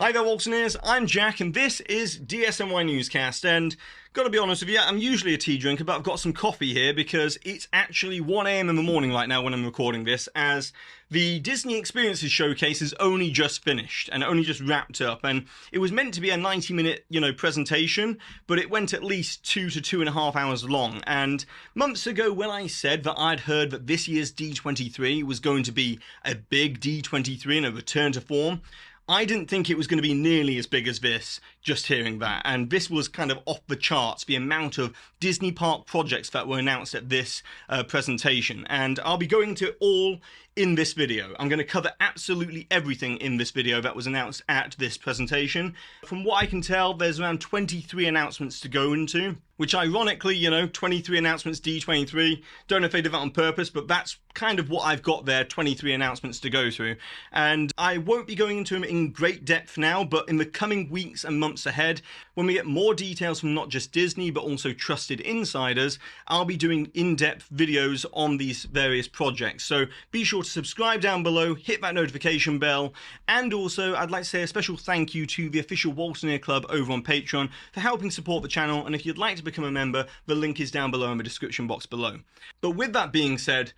Hi there Waltoneers, I'm Jack and this is DSNY Newscast, and gotta be honest with you, I'm usually a tea drinker, but I've got some coffee here because it's actually 1 AM in the morning right now when I'm recording this, as the Disney Experiences Showcase is only just finished and only just wrapped up, and it was meant to be a 90-minute, presentation, but it went at least 2 to 2.5 hours long. And months ago when I said that I'd heard that this year's D23 was going to be a big D23 and a return to form, I didn't think it was going to be nearly as big as this, just hearing that. And this was kind of off the charts, the amount of Disney Park projects that were announced at this presentation. And I'll be going to all in this video. I'm going to cover absolutely everything in this video that was announced at this presentation. From what I can tell, there's around 23 announcements to go into, which ironically, 23 announcements D23. Don't know if they did that on purpose, but that's kind of what I've got there, 23 announcements to go through. And I won't be going into them in great depth now, but in the coming weeks and months ahead, when we get more details from not just Disney, but also trusted insiders, I'll be doing in-depth videos on these various projects. So be sure to subscribe down below, hit that notification bell, and also I'd like to say a special thank you to the official Waltoneer Club over on Patreon for helping support the channel, and if you'd like to become a member, the link is down below in the description box below. But with that being said,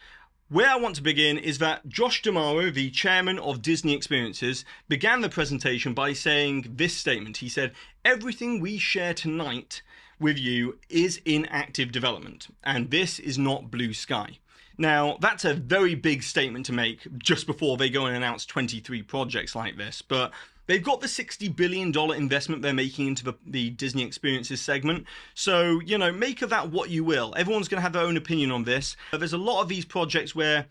where I want to begin is that Josh D'Amaro, the chairman of Disney Experiences, began the presentation by saying this statement. He said, "Everything we share tonight with you is in active development, and this is not blue sky." Now, that's a very big statement to make just before they go and announce 23 projects like this, but they've got the $60 billion investment they're making into the Disney Experiences segment. So, make of that what you will. Everyone's going to have their own opinion on this. There's a lot of these projects where,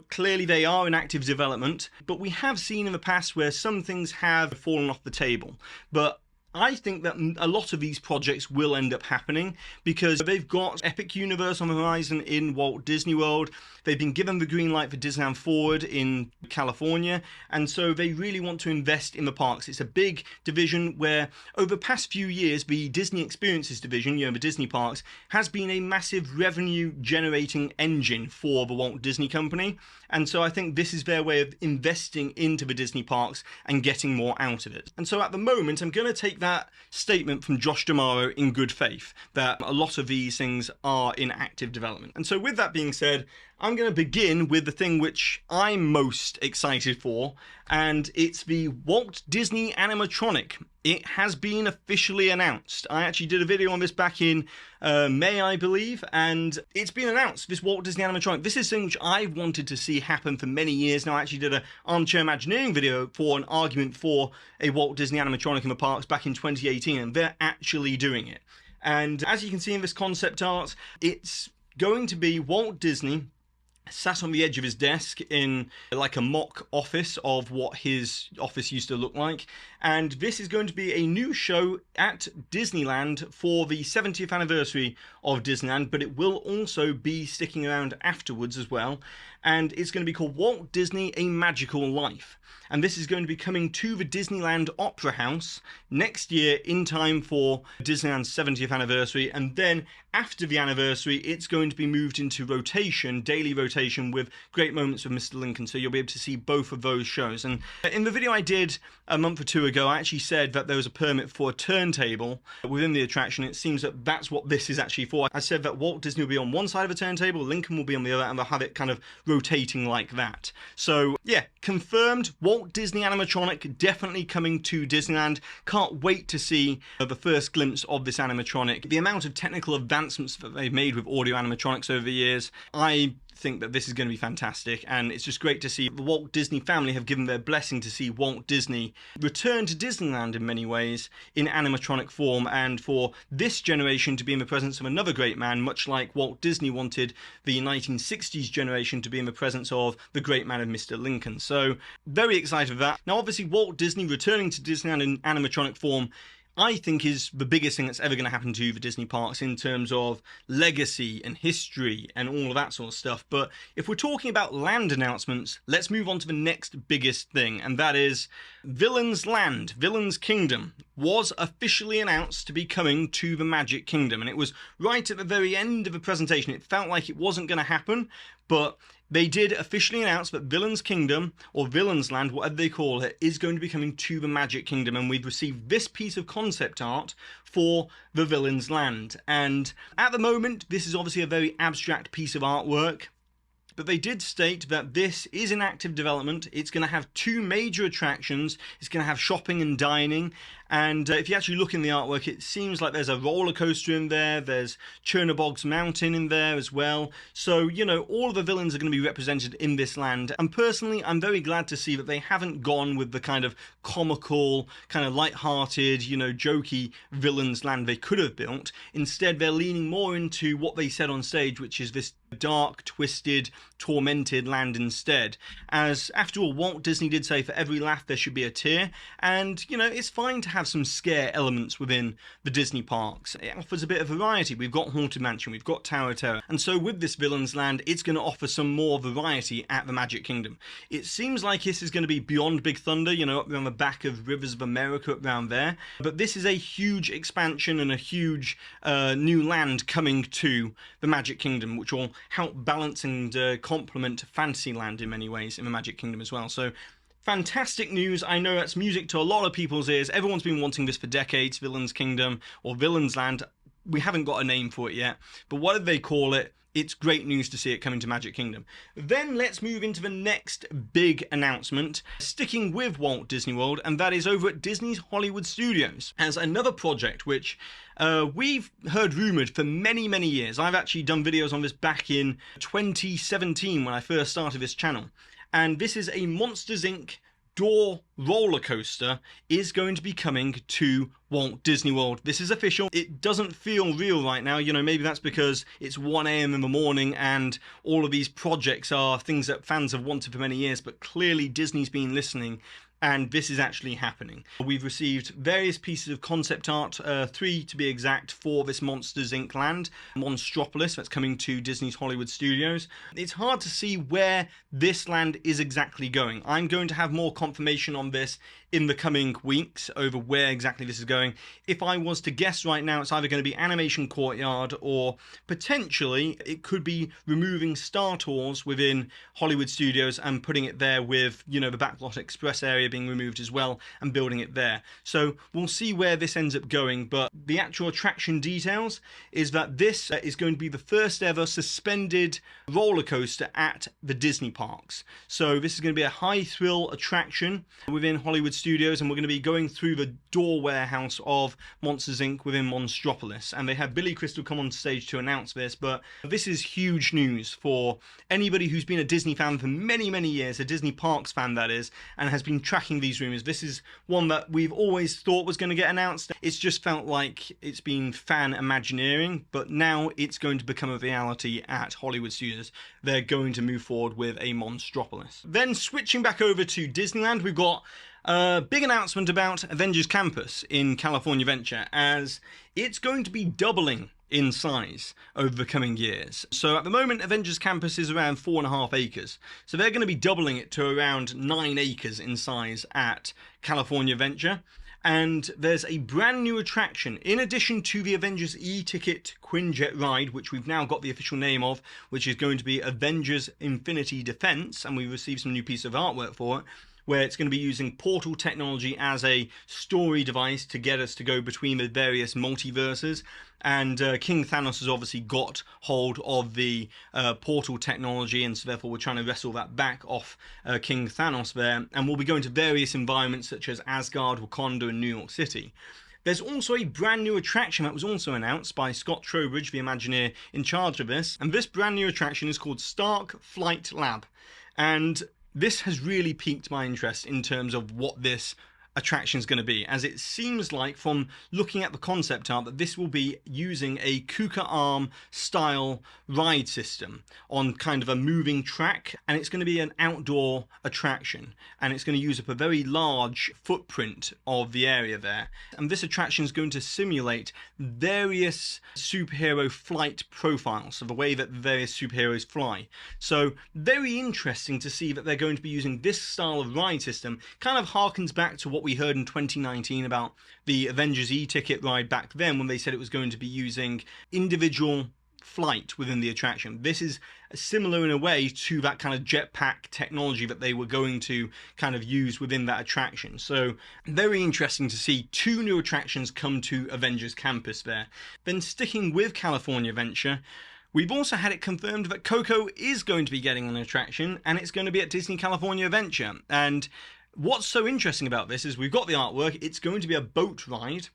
clearly they are in active development, but we have seen in the past where some things have fallen off the table. But I think that a lot of these projects will end up happening because they've got Epic Universe on the horizon in Walt Disney World. They've been given the green light for Disneyland Forward in California, and so they really want to invest in the parks. It's a big division where over the past few years, the Disney Experiences division, the Disney parks, has been a massive revenue generating engine for the Walt Disney Company. And so I think this is their way of investing into the Disney parks and getting more out of it. And so at the moment, I'm going to take that statement from Josh D'Amaro in good faith, that a lot of these things are in active development. And so with that being said, I'm going to begin with the thing which I'm most excited for, and it's the Walt Disney animatronic. It has been officially announced. I actually did a video on this back in May, I believe, and it's been announced, this Walt Disney animatronic. This is something which I've wanted to see happen for many years now. I actually did an Armchair Imagineering video for an argument for a Walt Disney animatronic in the parks back in 2018, and they're actually doing it. And as you can see in this concept art, it's going to be Walt Disney sat on the edge of his desk in like a mock office of what his office used to look like. And this is going to be a new show at Disneyland for the 70th anniversary of Disneyland, but it will also be sticking around afterwards as well. And it's going to be called Walt Disney: A Magical Life. And this is going to be coming to the Disneyland Opera House next year in time for Disneyland's 70th anniversary. And then after the anniversary, it's going to be moved into rotation, daily rotation, with Great Moments with Mr. Lincoln. So you'll be able to see both of those shows. And in the video I did a month or two ago, I actually said that there was a permit for a turntable within the attraction. It seems that that's what this is actually for. I said that Walt Disney will be on one side of a turntable, Lincoln will be on the other, and they'll have it kind of rotating like that. So yeah, confirmed, Walt Disney animatronic definitely coming to Disneyland. Can't wait to see the first glimpse of this animatronic. The amount of technical advancements that they've made with audio animatronics over the years, I think that this is going to be fantastic, and it's just great to see the Walt Disney family have given their blessing to see Walt Disney return to Disneyland in many ways in animatronic form, and for this generation to be in the presence of another great man, much like Walt Disney wanted the 1960s generation to be in the presence of the great man of Mr. Lincoln. So very excited for that. Now obviously Walt Disney returning to Disneyland in animatronic form, I think is the biggest thing that's ever going to happen to the Disney parks in terms of legacy and history and all of that sort of stuff. But if we're talking about land announcements, let's move on to the next biggest thing, and that is Villain's Land, Villain's Kingdom, was officially announced to be coming to the Magic Kingdom. And it was right at the very end of the presentation. It felt like it wasn't going to happen, but they did officially announce that Villain's Kingdom, or Villain's Land, whatever they call it, is going to be coming to the Magic Kingdom, and we've received this piece of concept art for the Villain's Land. And at the moment, this is obviously a very abstract piece of artwork, but they did state that this is in active development. It's going to have 2 major attractions. It's going to have shopping and dining. And if you actually look in the artwork, it seems like there's a roller coaster in there. There's Chernobog's Mountain in there as well. So, you know, all of the villains are going to be represented in this land. And personally, I'm very glad to see that they haven't gone with the kind of comical, kind of light-hearted, you know, jokey villains land they could have built. Instead, they're leaning more into what they said on stage, which is this dark, twisted, tormented land instead. As, after all, Walt Disney did say for every laugh there should be a tear. And, you know, it's fine to have some scare elements within the Disney parks. It offers a bit of variety. We've got Haunted Mansion, we've got Tower of Terror, and so with this Villains Land, it's going to offer some more variety at the Magic Kingdom. It seems like this is going to be beyond Big Thunder, you know, up around the back of Rivers of America, up around there, but this is a huge expansion and a huge new land coming to the Magic Kingdom, which will help balance and complement Fantasyland in many ways in the Magic Kingdom as well. So fantastic news. I know that's music to a lot of people's ears. Everyone's been wanting this for decades, Villain's Kingdom or Villain's Land. We haven't got a name for it yet, but whatever they call it, it's great news to see it coming to Magic Kingdom. Then let's move into the next big announcement, sticking with Walt Disney World, and that is over at Disney's Hollywood Studios, as another project which we've heard rumoured for many, many years. I've actually done videos on this back in 2017 when I first started this channel. And this is a Monsters, Inc. door roller coaster is going to be coming to Walt Disney World. This is official. It doesn't feel real right now. You know, maybe that's because it's 1 a.m. in the morning and all of these projects are things that fans have wanted for many years, but clearly Disney's been listening and this is actually happening. We've received various pieces of concept art, 3 to be exact, for this Monsters Inc. land, Monstropolis, that's coming to Disney's Hollywood Studios. It's hard to see where this land is exactly going. I'm going to have more confirmation on this in the coming weeks over where exactly this is going. If I was to guess right now, it's either going to be Animation Courtyard or potentially it could be removing Star Tours within Hollywood Studios and putting it there with, you know, the Backlot Express area being removed as well and building it there. So we'll see where this ends up going, but the actual attraction details is that this is going to be the first ever suspended roller coaster at the Disney parks. So this is going to be a high thrill attraction within Hollywood Studios, and we're going to be going through the door warehouse of Monsters Inc. within Monstropolis, and they have Billy Crystal come on stage to announce this. But this is huge news for anybody who's been a Disney fan for many, many years, a Disney Parks fan that is, and has been tracking these rumours. This is one that we've always thought was going to get announced. It's just felt like it's been fan imagineering, but now it's going to become a reality at Hollywood Studios. They're going to move forward with a Monstropolis. Then switching back over to Disneyland, we've got a big announcement about Avengers Campus in California Adventure, as it's going to be doubling in size over the coming years. So at the moment, Avengers Campus is around 4.5 acres. So they're going to be doubling it to around 9 acres in size at California Adventure. And there's a brand new attraction, in addition to the Avengers e-ticket Quinjet ride, which we've now got the official name of, which is going to be Avengers Infinity Defense, and we've received some new piece of artwork for it, where it's going to be using portal technology as a story device to get us to go between the various multiverses. And King Thanos has obviously got hold of the portal technology, and so therefore we're trying to wrestle that back off King Thanos there. And we'll be going to various environments such as Asgard, Wakanda, and New York City. There's also a brand new attraction that was also announced by Scott Trowbridge, the Imagineer in charge of this. And this brand new attraction is called Stark Flight Lab. And this has really piqued my interest in terms of what this attraction is going to be, as it seems like from looking at the concept art that this will be using a Kuka Arm style ride system on kind of a moving track, and it's going to be an outdoor attraction, and it's going to use up a very large footprint of the area there. And this attraction is going to simulate various superhero flight profiles, so the way that the various superheroes fly. So very interesting to see that they're going to be using this style of ride system. Kind of harkens back to what we heard in 2019 about the Avengers e-ticket ride back then, when they said it was going to be using individual flight within the attraction. This is similar in a way to that kind of jetpack technology that they were going to kind of use within that attraction. So very interesting to see 2 new attractions come to Avengers Campus there. Then sticking with California Adventure, we've also had it confirmed that Coco is going to be getting an attraction, and it's going to be at Disney California Adventure. And what's so interesting about this is we've got the artwork. It's going to be a boat ride,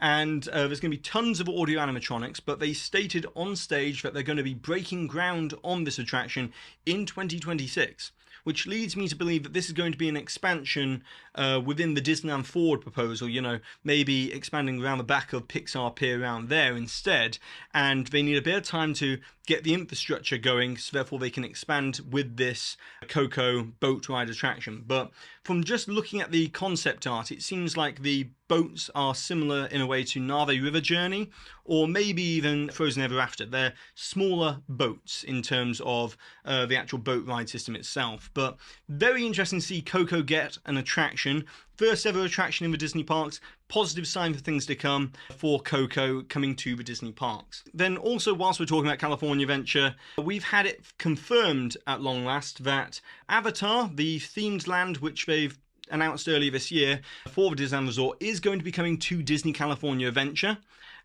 and there's going to be tons of audio animatronics, but they stated on stage that they're going to be breaking ground on this attraction in 2026, which leads me to believe that this is going to be an expansion within the Disneyland Forward proposal, you know, maybe expanding around the back of Pixar Pier around there instead, and they need a bit of time to get the infrastructure going, so therefore they can expand with this Coco boat ride attraction. But from just looking at the concept art, it seems like the boats are similar in a way to Nave River Journey, or maybe even Frozen Ever After. They're smaller boats in terms of the actual boat ride system itself. But very interesting to see Coco get an attraction. First ever attraction in the Disney parks. Positive sign for things to come for Coco coming to the Disney parks. Then also, whilst we're talking about California Adventure, we've had it confirmed at long last that Avatar, the themed land which they've announced earlier this year for the Disneyland Resort, is going to be coming to Disney California Adventure.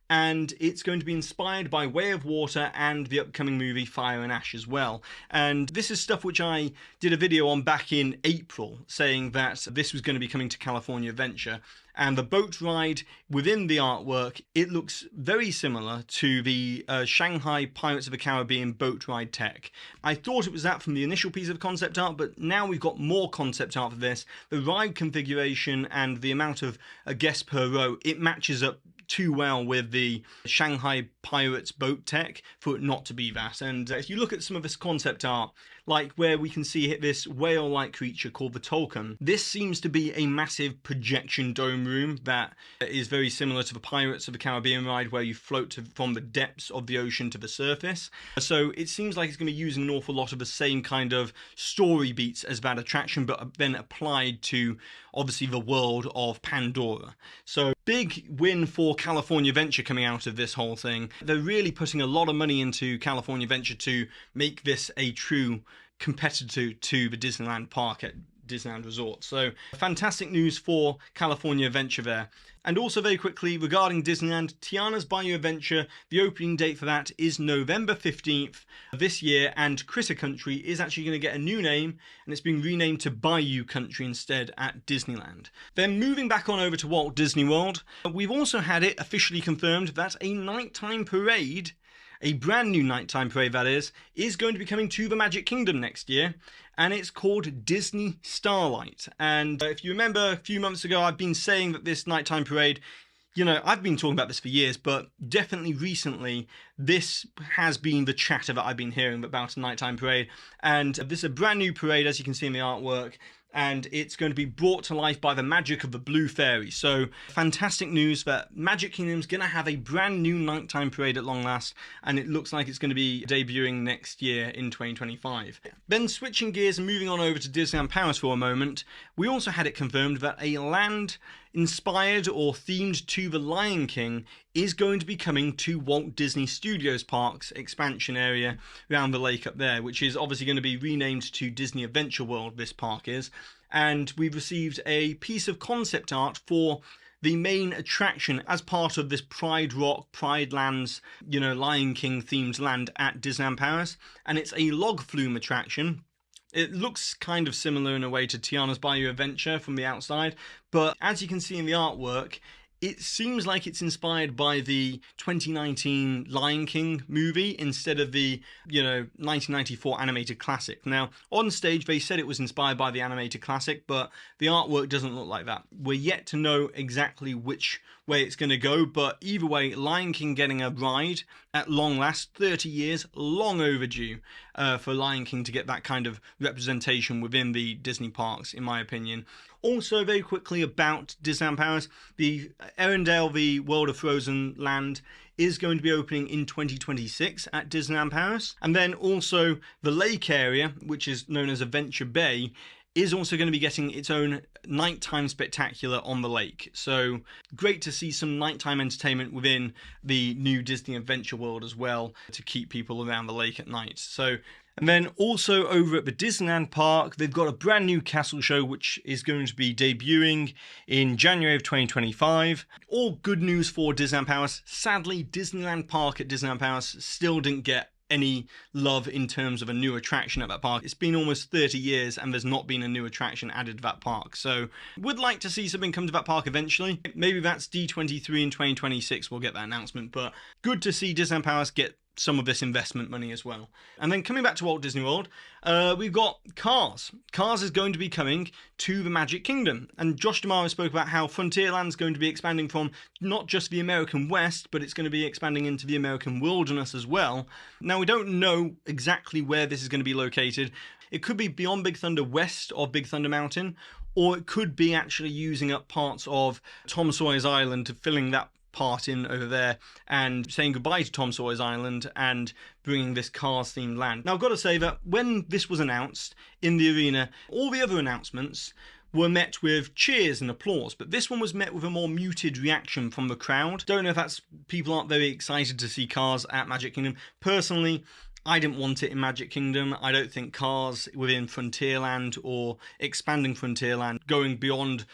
And it's going to be inspired by Way of Water and the upcoming movie Fire and Ash as well. And this is stuff which I did a video on back in April, saying that this was going to be coming to California Adventure. And the boat ride within the artwork, it looks very similar to the Shanghai Pirates of the Caribbean boat ride tech. I thought it was that from the initial piece of concept art, but now we've got more concept art for this. The ride configuration and the amount of guests per row, it matches up too well with the Shanghai Pirates boat tech for it not to be that. And if you look at some of this concept art, like where we can see this whale-like creature called the Tolkien, this seems to be a massive projection dome room that is very similar to the Pirates of the Caribbean ride, where you float from the depths of the ocean to the surface. So it seems like it's going to be using an awful lot of the same kind of story beats as that attraction, but then applied to obviously the world of Pandora. So big win for California Adventure coming out of this whole thing. They're really putting a lot of money into California Adventure to make this a true competitor to the Disneyland Park at Disneyland Resort. So fantastic news for California Adventure there. And also very quickly regarding Disneyland, Tiana's Bayou Adventure, the opening date for that is November 15th this year, and Critter Country is actually going to get a new name, and it's being renamed to Bayou Country instead at Disneyland. Then moving back on over to Walt Disney World, we've also had it officially confirmed that a nighttime parade, a brand new nighttime parade that is going to be coming to the Magic Kingdom next year, and it's called Disney Starlight. And if you remember a few months ago, I've been saying that this nighttime parade, you know, I've been talking about this for years, but definitely recently, this has been the chatter that I've been hearing about a nighttime parade. And this is a brand new parade, as you can see in the artwork, and it's going to be brought to life by the magic of the Blue Fairy. So fantastic news that Magic Kingdom's going to have a brand new nighttime parade at long last, and it looks like it's going to be debuting next year in 2025. Then switching gears and moving on over to Disneyland Paris for a moment, we also had it confirmed that a land inspired or themed to the Lion King is going to be coming to Walt Disney Studios Park's expansion area around the lake up there, which is obviously going to be renamed to Disney Adventure World, this park is. And we've received a piece of concept art for the main attraction as part of this Pride Rock, Pride Lands, you know, Lion King themed land at Disneyland Paris. And it's a log flume attraction. It looks kind of similar in a way to Tiana's Bayou Adventure from the outside, but as you can see in the artwork, it seems like it's inspired by the 2019 Lion King movie instead of the, 1994 animated classic. Now, on stage, they said it was inspired by the animated classic, but the artwork doesn't look like that. We're yet to know exactly which way it's going to go, but either way, Lion King getting a ride at long last, 30 years, long overdue for Lion King to get that kind of representation within the Disney parks, in my opinion. Also, very quickly about Disneyland Paris, the Arendelle, the World of Frozen land, is going to be opening in 2026 at Disneyland Paris. And then also the lake area, which is known as Adventure Bay, is also going to be getting its own nighttime spectacular on the lake. So great to see some nighttime entertainment within the new Disney Adventure World as well, to keep people around the lake at night. So, and then also over at the Disneyland Park, they've got a brand new castle show which is going to be debuting in January of 2025. All good news for Disneyland Paris. Sadly, Disneyland Park at Disneyland Paris still didn't get any love in terms of a new attraction at that park. It's been almost 30 years and there's not been a new attraction added to that park. So would like to see something come to that park eventually. Maybe that's D23 in 2026 we'll get that announcement, but good to see Disneyland Paris get some of this investment money as well. And then coming back to Walt Disney World, we've got Cars. Cars is going to be coming to the Magic Kingdom. And Josh D'Amaro spoke about how Frontierland's going to be expanding from not just the American West, but it's going to be expanding into the American wilderness as well. Now, we don't know exactly where this is going to be located. It could be beyond Big Thunder, west of Big Thunder Mountain, or it could be actually using up parts of Tom Sawyer's Island to filling that part in over there and saying goodbye to Tom Sawyer's Island and bringing this Cars themed land. Now I've got to say that when this was announced in the arena, all the other announcements were met with cheers and applause, but this one was met with a more muted reaction from the crowd. Don't know if that's people aren't very excited to see Cars at Magic Kingdom. Personally, I didn't want it in Magic Kingdom. I don't think Cars within Frontierland or expanding Frontierland, going beyond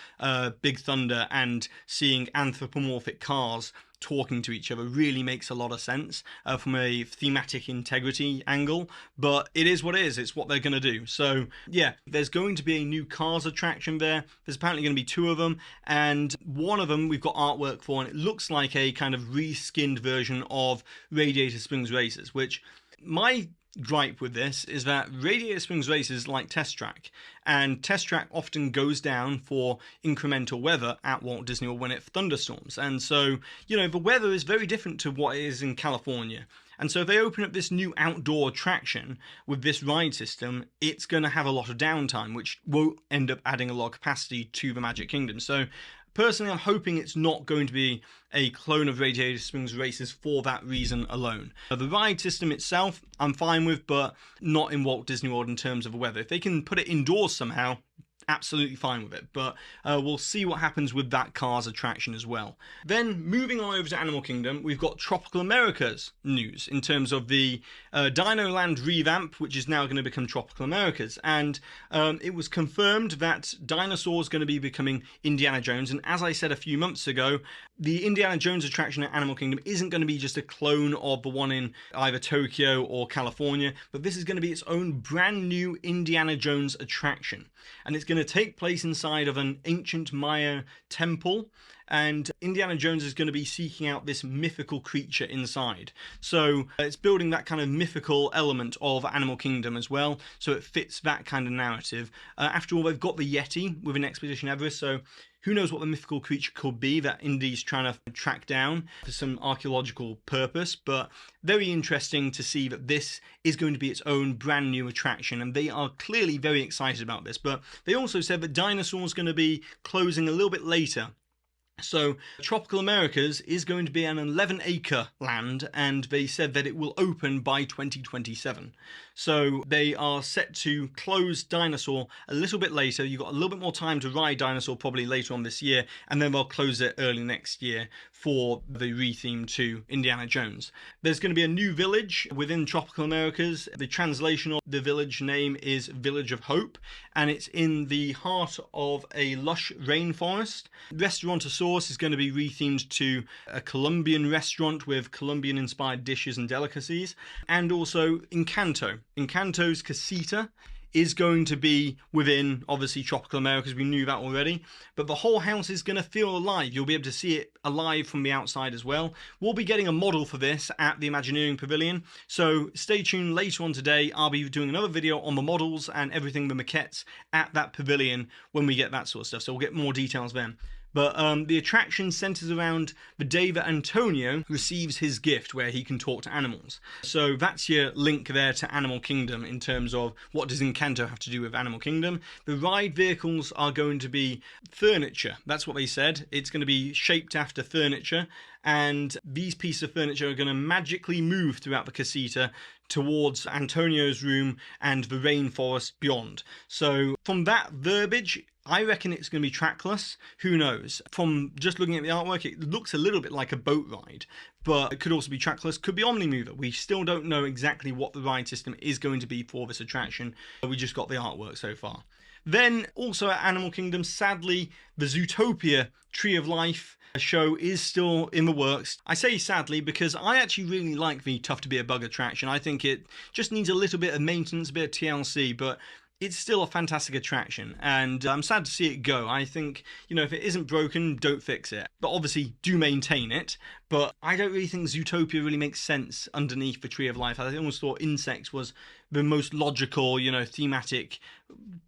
Big Thunder and seeing anthropomorphic cars talking to each other really makes a lot of sense from a thematic integrity angle, but it is what it is. It's what they're going to do. So yeah, there's going to be a new Cars attraction there. There's apparently going to be 2 of them, and one of them we've got artwork for, and it looks like a kind of reskinned version of Radiator Springs Races, which my gripe with this is that Radiator Springs Races like Test Track, and Test Track often goes down for incremental weather at Walt Disney World when it thunderstorms, and so, you know, the weather is very different to what it is in California. And so if they open up this new outdoor attraction with this ride system, it's going to have a lot of downtime, which won't end up adding a lot of capacity to the Magic Kingdom. So personally, I'm hoping it's not going to be a clone of Radiator Springs Races for that reason alone. The ride system itself, I'm fine with, but not in Walt Disney World in terms of the weather. If they can put it indoors somehow, absolutely fine with it, but we'll see what happens with that Cars attraction as well. Then moving on over to Animal Kingdom, we've got Tropical America's news in terms of the Dino Land revamp, which is now going to become Tropical America's, and it was confirmed that dinosaurs going to be becoming Indiana Jones. And as I said a few months ago, the Indiana Jones attraction at Animal Kingdom isn't going to be just a clone of the one in either Tokyo or California, but this is going to be its own brand new Indiana Jones attraction, and it's going to take place inside of an ancient Maya temple, and Indiana Jones is going to be seeking out this mythical creature inside. So it's building that kind of mythical element of Animal Kingdom as well, so it fits that kind of narrative. After all, they've got the Yeti within Expedition Everest, so who knows what the mythical creature could be that Indy's trying to track down for some archaeological purpose, but very interesting to see that this is going to be its own brand new attraction, and they are clearly very excited about this. But they also said that Dinosaur's going to be closing a little bit later. So Tropical America's is going to be an 11-acre land, and they said that it will open by 2027. So they are set to close Dinosaur a little bit later. You've got a little bit more time to ride Dinosaur probably later on this year, and then they'll close it early next year for the retheme to Indiana Jones. There's going to be a new village within Tropical America's. The translation of the village name is Village of Hope, and it's in the heart of a lush rainforest. Restaurantosaurus is going to be rethemed to a Colombian restaurant with Colombian-inspired dishes and delicacies, and also Encanto. Encanto's casita is going to be within, obviously, Tropical America, because we knew that already, but the whole house is going to feel alive. You'll be able to see it alive from the outside as well. We'll be getting a model for this at the Imagineering Pavilion, so stay tuned. Later on today, I'll be doing another video on the models and everything, the maquettes at that pavilion when we get that sort of stuff, so we'll get more details then. But the attraction centers around the day that Antonio receives his gift, where he can talk to animals. So that's your link there to Animal Kingdom in terms of what does Encanto have to do with Animal Kingdom. The ride vehicles are going to be furniture. That's what they said. It's going to be shaped after furniture, and these pieces of furniture are going to magically move throughout the casita towards Antonio's room and the rainforest beyond. So from that verbiage, I reckon it's going to be trackless. Who knows? From just looking at the artwork, it looks a little bit like a boat ride, but it could also be trackless, could be Omnimover. We still don't know exactly what the ride system is going to be for this attraction. We just got the artwork so far. Then also at Animal Kingdom, sadly, the Zootopia Tree of Life show is still in the works. I say sadly because I actually really like the Tough to Be a Bug attraction. I think it just needs a little bit of maintenance, a bit of TLC, but it's still a fantastic attraction, and I'm sad to see it go. I think, you know, if it isn't broken, don't fix it. But obviously, do maintain it. But I don't really think Zootopia really makes sense underneath the Tree of Life. I almost thought insects was the most logical, you know, thematic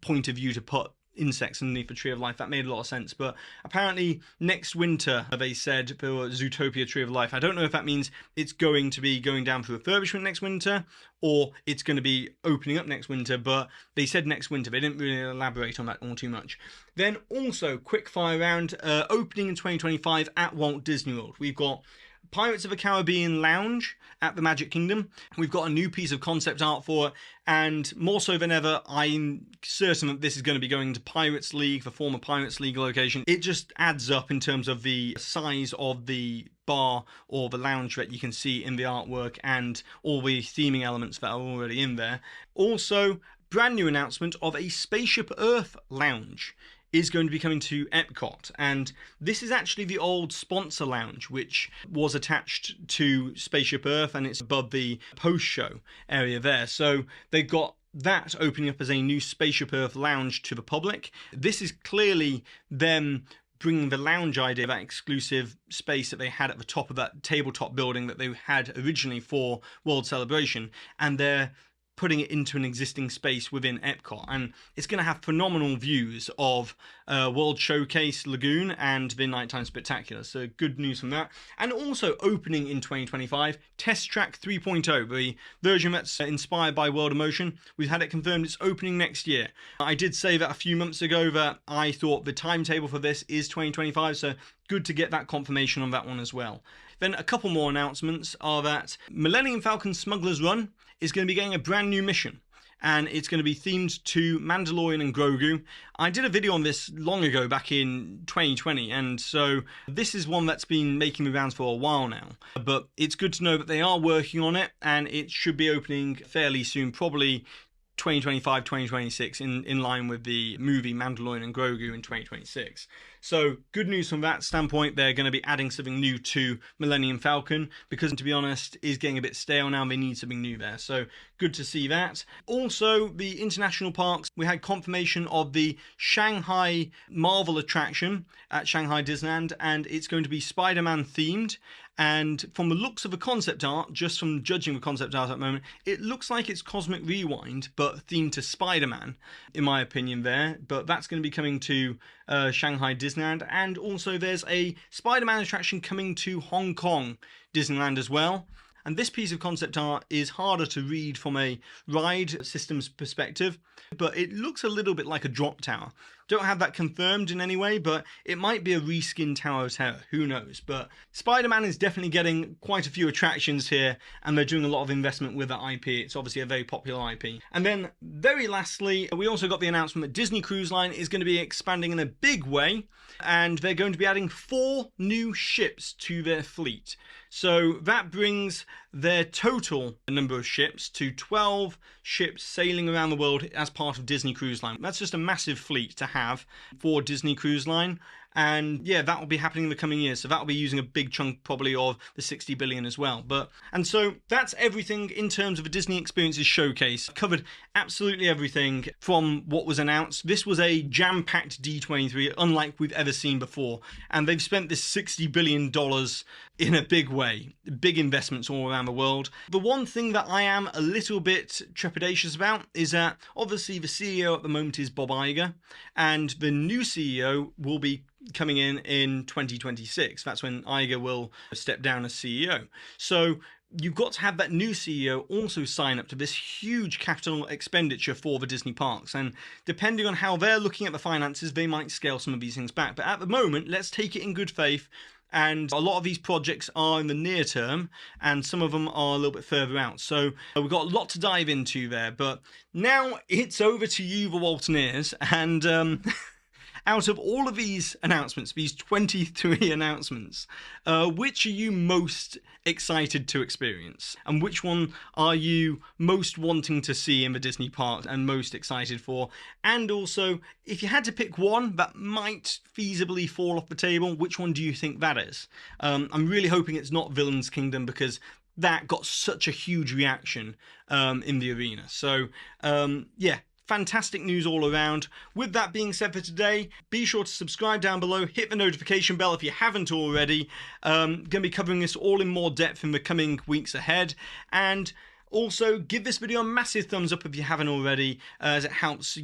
point of view to put insects underneath the Tree of Life. That made a lot of sense. But apparently next winter, they said, for Zootopia Tree of Life, I don't know if that means it's going to be going down for refurbishment next winter or it's going to be opening up next winter, but they said next winter. They didn't really elaborate on that all too much. Then also, quick fire round, opening in 2025 at Walt Disney World. We've got Pirates of the Caribbean Lounge at the Magic Kingdom. We've got a new piece of concept art for it, and more so than ever, I'm certain that this is going to be going to Pirates League, the former Pirates League location. It just adds up in terms of the size of the bar or the lounge that you can see in the artwork and all the theming elements that are already in there. Also, brand new announcement of a Spaceship Earth lounge is going to be coming to Epcot, and this is actually the old sponsor lounge which was attached to Spaceship Earth, and it's above the post-show area there. So they've got that opening up as a new Spaceship Earth lounge to the public. This is clearly them bringing the lounge idea, that exclusive space that they had at the top of that tabletop building that they had originally for World Celebration, and they're putting it into an existing space within Epcot, and it's going to have phenomenal views of World Showcase Lagoon and the Nighttime Spectacular, so good news from that. And also opening in 2025, Test Track 3.0, the version that's inspired by World of Motion. We've had it confirmed it's opening next year. I did say that a few months ago that I thought the timetable for this is 2025, so good to get that confirmation on that one as well. Then a couple more announcements are that Millennium Falcon Smuggler's Run is going to be getting a brand new mission, and it's going to be themed to Mandalorian and Grogu. I did a video on this long ago, back in 2020, and so this is one that's been making the rounds for a while now. But it's good to know that they are working on it, and it should be opening fairly soon, probably 2025, 2026, in line with the movie Mandalorian and Grogu in 2026. So good news from that standpoint. They're going to be adding something new to Millennium Falcon, because to be honest, is getting a bit stale now. They need something new there. So good to see that. Also, the international parks, we had confirmation of the Shanghai Marvel attraction at Shanghai Disneyland, and it's going to be Spider-Man themed. And from the looks of the concept art, just from judging the concept art at the moment, it looks like it's Cosmic Rewind, but themed to Spider-Man, in my opinion there. But that's going to be coming to Shanghai Disneyland. And also there's a Spider-Man attraction coming to Hong Kong Disneyland as well. And this piece of concept art is harder to read from a ride systems perspective, but it looks a little bit like a drop tower. Don't have that confirmed in any way, but it might be a reskin Tower of Terror, who knows. But Spider-Man is definitely getting quite a few attractions here, and they're doing a lot of investment with that IP. It's obviously a very popular IP. And then, very lastly, we also got the announcement that Disney Cruise Line is going to be expanding in a big way, and they're going to be adding 4 new ships to their fleet. So that brings their total number of ships to 12 ships sailing around the world as part of Disney Cruise Line. That's just a massive fleet to have for Disney Cruise Line. And yeah, that will be happening in the coming years. So that will be using a big chunk probably of the 60 billion as well. And so that's everything in terms of a Disney Experiences showcase. Covered absolutely everything from what was announced. This was a jam-packed D23, unlike we've ever seen before. And they've spent this $60 billion in a big way. Big investments all around the world. The one thing that I am a little bit trepidatious about is that obviously the CEO at the moment is Bob Iger, and the new CEO will be coming in 2026. That's when Iger will step down as CEO. So you've got to have that new CEO also sign up to this huge capital expenditure for the Disney parks. And depending on how they're looking at the finances, they might scale some of these things back. But at the moment, let's take it in good faith. And a lot of these projects are in the near term, and some of them are a little bit further out. So we've got a lot to dive into there. But now it's over to you, the Waltoneers. And out of all of these announcements, these 23 announcements, which are you most excited to experience? And which one are you most wanting to see in the Disney park and most excited for? And also, if you had to pick one that might feasibly fall off the table, which one do you think that is? I'm really hoping it's not Villain's Kingdom, because that got such a huge reaction in the arena. So, yeah. Fantastic news all around. With that being said for today, be sure to subscribe down below, hit the notification bell if you haven't already. Going to be covering this all in more depth in the coming weeks ahead. And also, give this video a massive thumbs up if you haven't already, as it helps,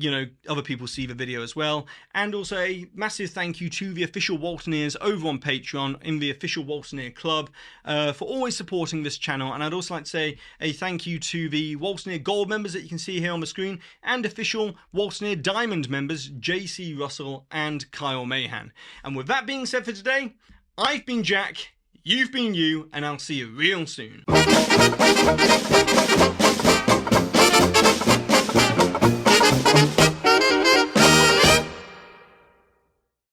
other people see the video as well. And also a massive thank you to the official Waltoneers over on Patreon in the official Waltoneer Club for always supporting this channel. And I'd also like to say a thank you to the Waltoneer Gold members that you can see here on the screen, and official Waltoneer Diamond members, JC Russell and Kyle Mahan. And with that being said for today, I've been Jack, you've been you, and I'll see you real soon.